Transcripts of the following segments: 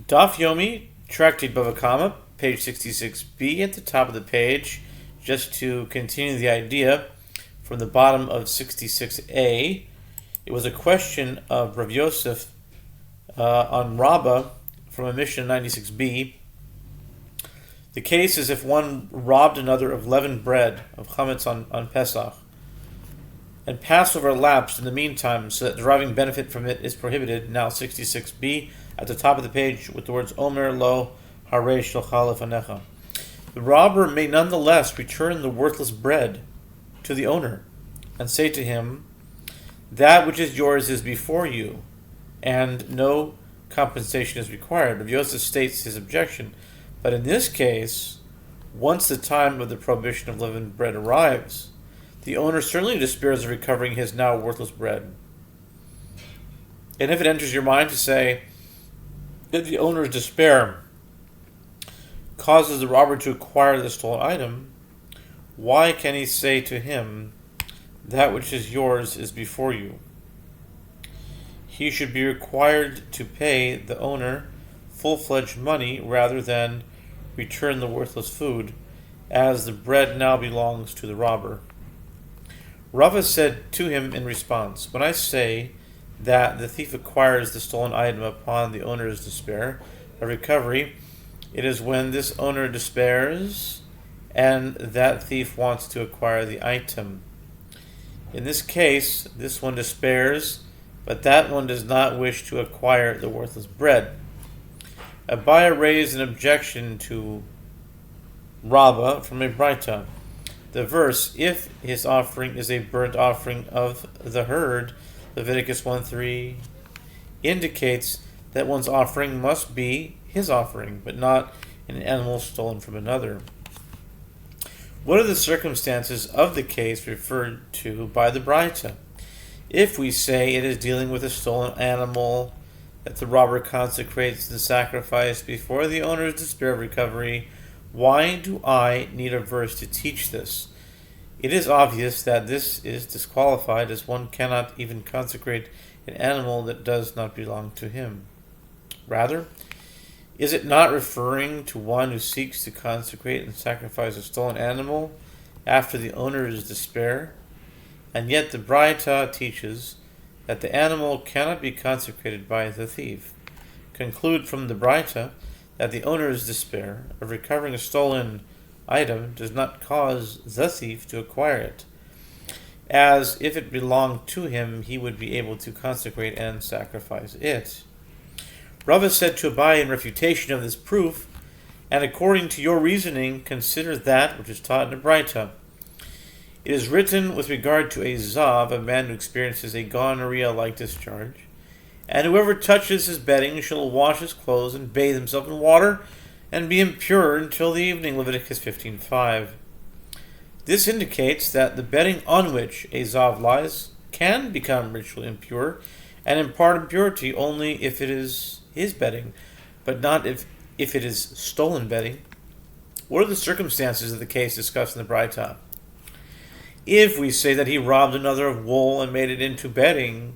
Daf Yomi, Tractate Bava, page 66b at the top of the page, just to continue the idea from the bottom of 66a. It was a question of Rav Yosef on Rabbah from a mission 96b. The case is if one robbed another of leavened bread, of chametz on Pesach, and Passover elapsed in the meantime so that deriving benefit from it is prohibited. Now 66b at the top of the page with the words Omer lo harei shlocha lefanecha. The robber may nonetheless return the worthless bread to the owner and say to him, "That which is yours is before you, and no compensation is required." Rav Yosef states his objection, but in this case, once the time of the prohibition of leavened bread arrives, the owner certainly despairs of recovering his now worthless bread. And if it enters your mind to say that the owner's despair causes the robber to acquire the stolen item, why can he say to him, "That which is yours is before you"? He should be required to pay the owner full-fledged money rather than return the worthless food, as the bread now belongs to the robber. Rava said to him in response, "When I say that the thief acquires the stolen item upon the owner's despair of recovery, it is when this owner despairs and that thief wants to acquire the item. In this case, this one despairs, but that one does not wish to acquire the worthless bread." Abaya raised an objection to Rabbah from a Braita. The verse, "If his offering is a burnt offering of the herd," Leviticus 1:3, indicates that one's offering must be his offering, but not an animal stolen from another. What are the circumstances of the case referred to by the Braita? If we say it is dealing with a stolen animal that the robber consecrates and sacrifice before the owner's despair of recovery, why do I need a verse to teach this? It is obvious that this is disqualified, as one cannot even consecrate an animal that does not belong to him. Rather, is it not referring to one who seeks to consecrate and sacrifice a stolen animal after the owner's despair? And yet the Braita teaches that the animal cannot be consecrated by the thief. Conclude from the Braita that the owner's despair of recovering a stolen item does not cause the thief to acquire it, as if it belonged to him, he would be able to consecrate and sacrifice it. Rava said to Abai in refutation of this proof, "And according to your reasoning, consider that which is taught in the Braita. It is written with regard to a zav, a man who experiences a gonorrhea-like discharge, and whoever touches his bedding shall wash his clothes and bathe himself in water and be impure until the evening," Leviticus 15:5. This indicates that the bedding on which a zav lies can become ritually impure and impart impurity only if it is his bedding, but not if it is stolen bedding. What are the circumstances of the case discussed in the Braita? If we say that he robbed another of wool and made it into bedding,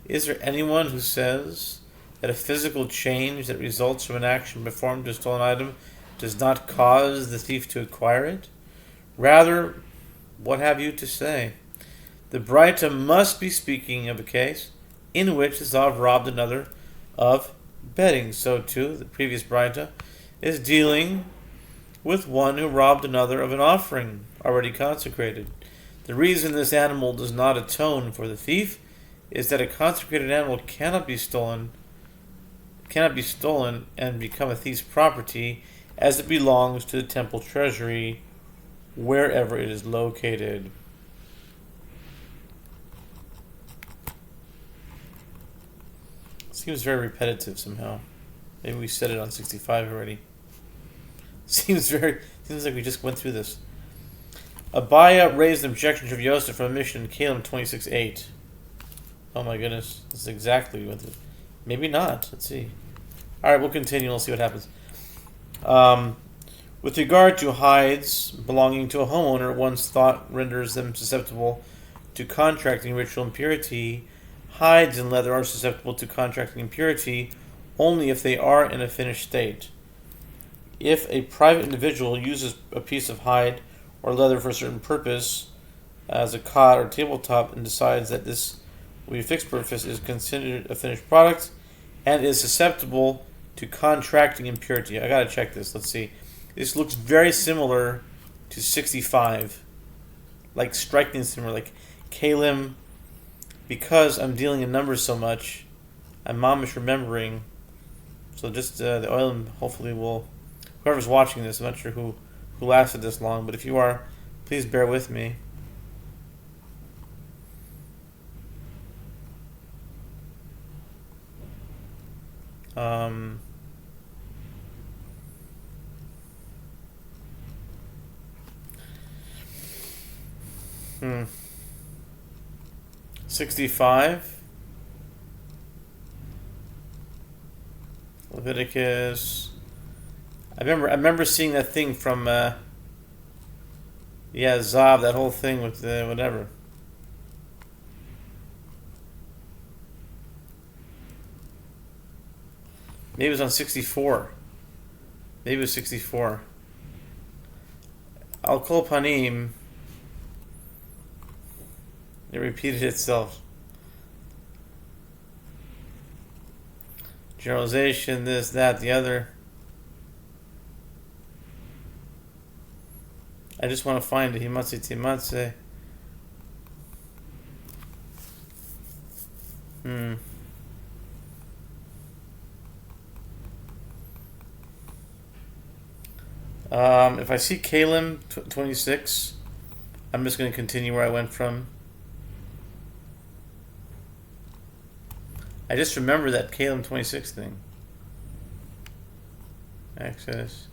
is there anyone who says that a physical change that results from an action performed to a stolen item does not cause the thief to acquire it? Rather, what have you to say? The Braita must be speaking of a case in which the Zav robbed another of bedding. So too, the previous Braita is dealing with one who robbed another of an offering already consecrated. The reason this animal does not atone for the thief is that a consecrated animal cannot be stolen and become a thief's property, as it belongs to the temple treasury wherever it is located. Seems very repetitive somehow. Maybe we said it on 65 already. Seems like we just went through this. Abaya raised an objection to Rav Yosef from a mission in Kalim 26:8. Oh my goodness, this is exactly what we went through. Maybe not. Let's see. Alright, we'll continue. We'll see what happens. With regard to hides belonging to a homeowner, one's thought renders them susceptible to contracting ritual impurity. Hides and leather are susceptible to contracting impurity only if they are in a finished state. If a private individual uses a piece of hide or leather for a certain purpose, as a cot or tabletop, and decides that this will be a fixed purpose, is considered a finished product and is susceptible to contracting impurity. I gotta check this. Let's see. This looks very similar to 65. Like strikingly similar. Like Kalim, because I'm dealing in numbers so much, I'm mamish remembering. So just the oil hopefully will. Whoever's watching this, I'm not sure who lasted this long, but if you are, please bear with me. Um, 65. Leviticus. I remember seeing that thing from Zav, that whole thing with the whatever. Maybe it was on 64. Maybe it was 64. Al Kol Panim. It repeated itself. Generalization, this, that, the other. I just want to find it. Himatse Timatse. If I see Kalim 26, I'm just going to continue where I went from. I just remember that Kalim 26 thing. Access.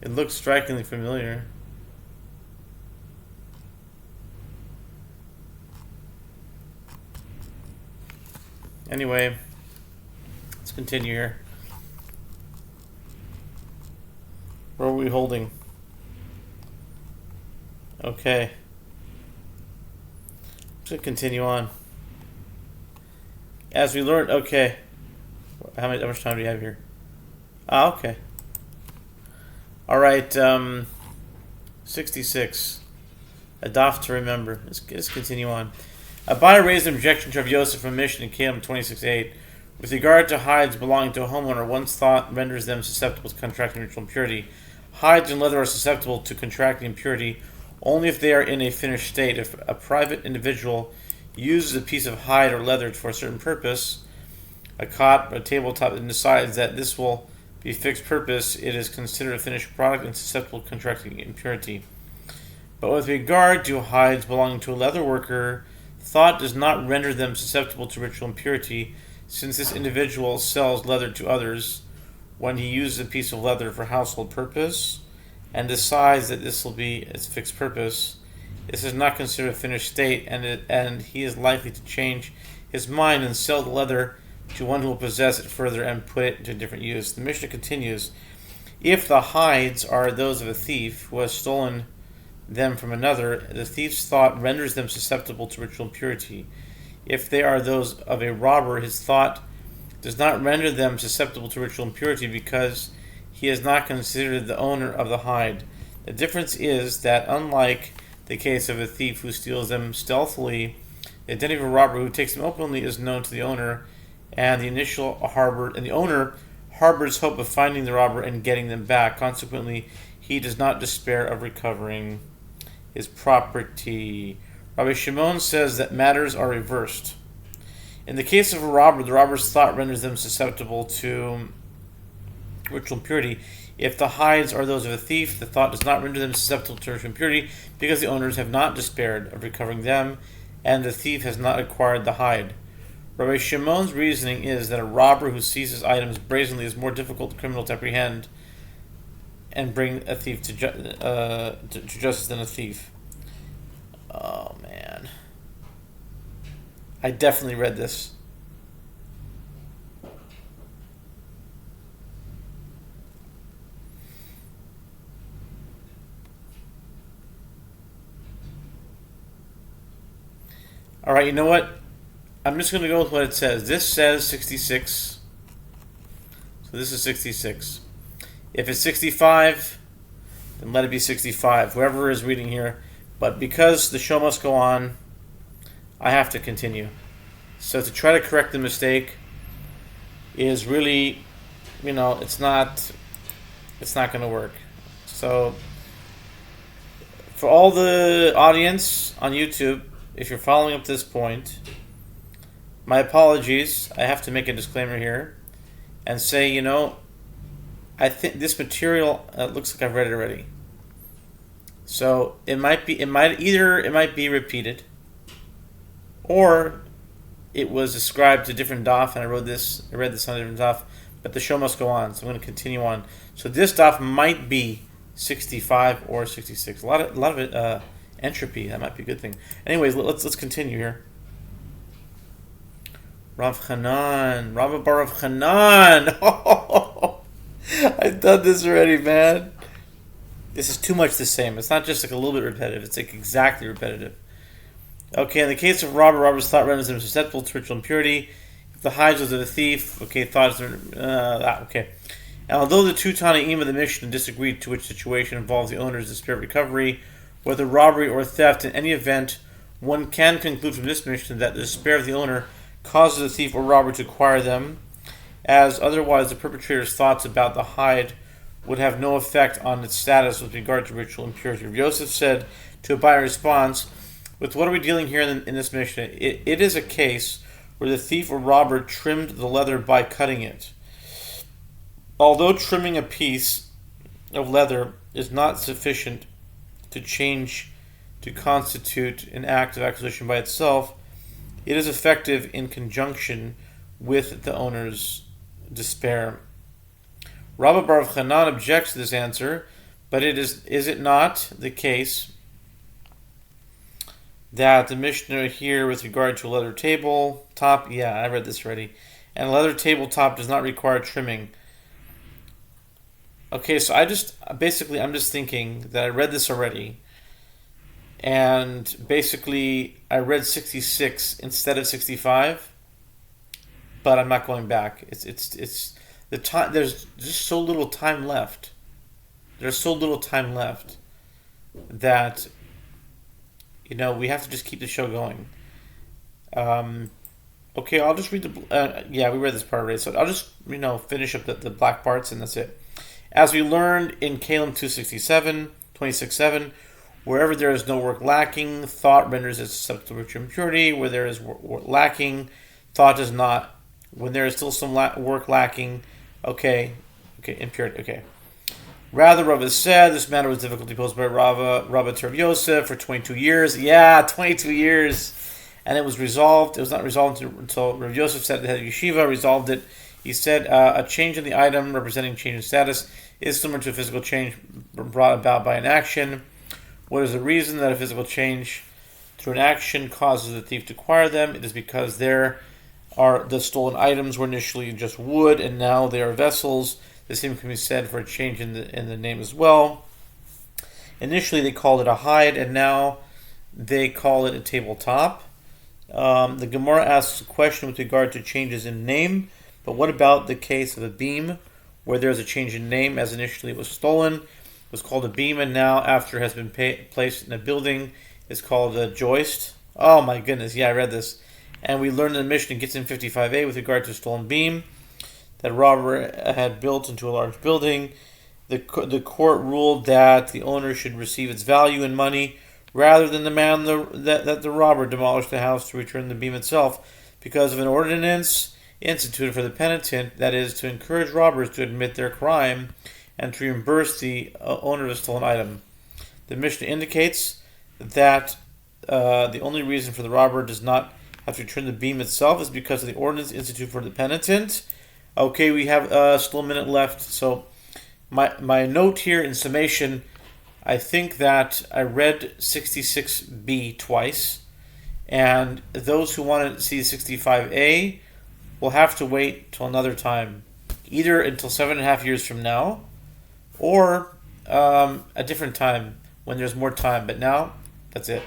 It looks strikingly familiar. Anyway, let's continue here. Where are we holding? Okay. Let's continue on. As we learned, okay. How much time do we have here? Okay. All right, 66. A daf to remember. Let's continue on. Abai raised an objection to Rav Yosef from Mishnah in Kalim 26:8. With regard to hides belonging to a homeowner, one's thought renders them susceptible to contracting ritual impurity. Hides and leather are susceptible to contracting impurity only if they are in a finished state. If a private individual uses a piece of hide or leather for a certain purpose, a cot, a tabletop, and decides that this will be a fixed purpose, it is considered a finished product and susceptible to contracting impurity. But with regard to hides belonging to a leather worker, thought does not render them susceptible to ritual impurity, since this individual sells leather to others when he uses a piece of leather for household purpose and decides that this will be its fixed purpose. This is not considered a finished state, and he is likely to change his mind and sell the leather to one who will possess it further and put it into a different use. The Mishnah continues, if the hides are those of a thief who has stolen them from another, the thief's thought renders them susceptible to ritual impurity. If they are those of a robber, his thought does not render them susceptible to ritual impurity because he is not considered the owner of the hide. The difference is that, unlike the case of a thief who steals them stealthily, the identity of a robber who takes them openly is known to the owner, and the owner harbors hope of finding the robber and getting them back. Consequently, he does not despair of recovering his property. Rabbi Shimon says that matters are reversed. In the case of a robber, the robber's thought renders them susceptible to ritual impurity. If the hides are those of a thief, the thought does not render them susceptible to ritual impurity because the owners have not despaired of recovering them and the thief has not acquired the hide. Rabbi Shimon's reasoning is that a robber who seizes items brazenly is more difficult to criminal to apprehend and bring a thief to justice than a thief. Oh, man. I definitely read this. All right, you know what? I'm just going to go with what it says. This says 66. So this is 66. If it's 65, then let it be 65. Whoever is reading here. But because the show must go on, I have to continue. So to try to correct the mistake is really, it's not going to work. So for all the audience on YouTube, if you're following up to this point, my apologies. I have to make a disclaimer here and say, I think this material looks like I've read it already. So it might be repeated, or it was ascribed to a different daf, and I read this on a different daf. But the show must go on, so I'm going to continue on. So this daf might be 65 or 66. A lot of it entropy. That might be a good thing. Anyways, let's continue here. Rav Hanan, Rabba bar Rav Hanan. I've done this already, man. This is too much the same. It's not just like a little bit repetitive. It's like exactly repetitive. Okay, in the case of robber's thought renders him susceptible to ritual impurity. If the hides of the thief, thoughts are okay. And although the two Tanaim of the Mishnah disagreed to which situation involves the owner's despair of recovery, whether robbery or theft, in any event, one can conclude from this Mishnah that the despair of the owner causes the thief or robber to acquire them, as otherwise the perpetrator's thoughts about the hide would have no effect on its status with regard to ritual impurity. Rav Yosef said to Abai in response, with what are we dealing here in this Mishnah? It is a case where the thief or robber trimmed the leather by cutting it. Although trimming a piece of leather is not sufficient to constitute an act of acquisition by itself, it is effective in conjunction with the owner's despair. Rabba bar Hanan objects to this answer, but is it not the case that the Mishnah here with regard to a leather table top, I read this already, and a leather tabletop does not require trimming. Okay, so I'm just thinking that I read this already, and basically I read 66 instead of 65, but I'm not going back. It's the time. There's just so little time left. There's so little time left that we have to just keep the show going. Okay, I'll just read the. We read this part already, so I'll just finish up the black parts, and that's it. As we learned in Kalim 26:7, wherever there is no work lacking, thought renders it susceptible to impurity. Where there is work lacking, thought does not. When there is still some work lacking, impurity. Okay. Rather, Rava said this matter was difficulty posed by Rabba to Rav Yosef for 22 years. 22 years. And it was resolved. It was not resolved until Rav Yosef said the head of yeshiva resolved it. He said a change in the item representing change in status is similar to a physical change brought about by an action. What is the reason that a physical change through an action causes the thief to acquire them? It is because the stolen items were initially just wood and now they are vessels. The same can be said for a change in the name as well. Initially they called it a hide and now they call it a tabletop. The Gemara asks a question with regard to changes in name, but what about the case of a beam where there's a change in name, as initially it was stolen, it was called a beam, and now after it has been placed in a building, it's called a joist? Oh my goodness, I read this. And we learned in the Mishnah in Gittin 55a with regard to a stolen beam that a robber had built into a large building. The court ruled that the owner should receive its value in money rather than the man that the robber demolished the house to return the beam itself, because of an ordinance instituted for the penitent, that is, to encourage robbers to admit their crime and to reimburse the owner of the stolen item. The Mishnah indicates that the only reason for the robber does not have to return the beam itself is because of the ordinance instituted for the penitent. Okay, we have still a minute left. So my note here in summation, I think that I read 66b twice, and those who want to see 65a will have to wait till another time, either until 7.5 years from now, or a different time when there's more time. But now, that's it.